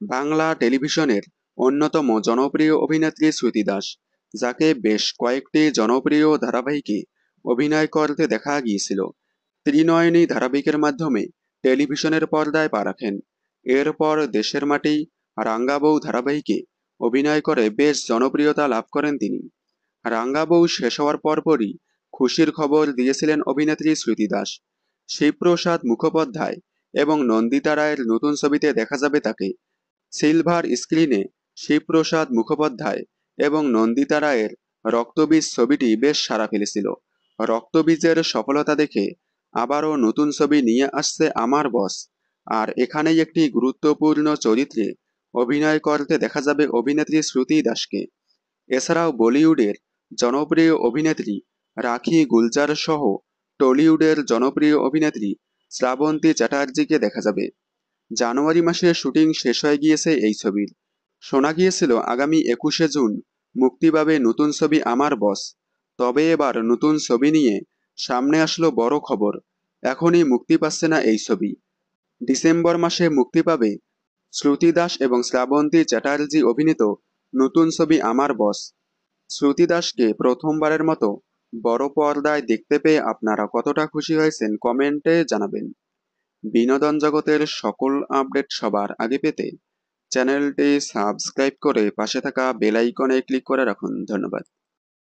বাংলা টেলিভিশনের অন্যতম জনপ্রিয় অভিনেত্রী শ্রুতি দাস, যাকে বেশ কয়েকটি জনপ্রিয় ধারাবাহিকে অভিনয় করতে দেখা গিয়েছিল। ত্রিনয়নী ধারাবাহিকের মাধ্যমে টেলিভিশনের পর্দায় পা রাখেন। এরপর দেশের মাটি, রাঙ্গা বউ ধারাবাহিকে অভিনয় করে বেশ জনপ্রিয়তা লাভ করেন তিনি। রাঙ্গা বউ শেষ হওয়ার পরপরই খুশির খবর দিয়েছিলেন অভিনেত্রী শ্রুতি দাস। শিবপ্রসাদ মুখোপাধ্যায় এবং নন্দিতা রায়ের নতুন ছবিতে দেখা যাবে তাকে। সিলভার স্ক্রিনে শিবপ্রসাদ মুখোপাধ্যায় এবং নন্দিতা রায়ের রক্তবীজ ছবিটি বেশ সাড়া ফেলেছিল। রক্তবীজের সফলতা দেখে আবারও নতুন ছবি নিয়ে আসছে আমার বস। আর এখানেই একটি গুরুত্বপূর্ণ চরিত্রে অভিনয় করতে দেখা যাবে অভিনেত্রী শ্রুতি দাসকে। এছাড়াও বলিউডের জনপ্রিয় অভিনেত্রী রাখি গুলজার সহ টলিউডের জনপ্রিয় অভিনেত্রী শ্রাবন্তী চ্যাটার্জিকে দেখা যাবে। জানুয়ারি মাসে শুটিং শেষ হয়ে গিয়েছে এই ছবির। শোনা গিয়েছিল আগামী 21শে জুন মুক্তি পাবে নতুন ছবি আমার বস। তবে এবার নতুন ছবি নিয়ে সামনে আসলো বড় খবর। এখনই মুক্তি পাচ্ছে না এই ছবি। ডিসেম্বর মাসে মুক্তি পাবে শ্রুতি দাস এবং শ্রাবন্তী চ্যাটার্জি অভিনীত নতুন ছবি আমার বস। শ্রুতি দাসকে প্রথমবারের মতো বড় পর্দায় দেখতে পেয়ে আপনারা কতটা খুশি হয়েছেন কমেন্টে জানাবেন। বিনোদন জগতের সকল আপডেট সবার আগে পেতে চ্যানেলটি সাবস্ক্রাইব করে পাশে থাকা বেল আইকনে ক্লিক করে রাখুন। ধন্যবাদ।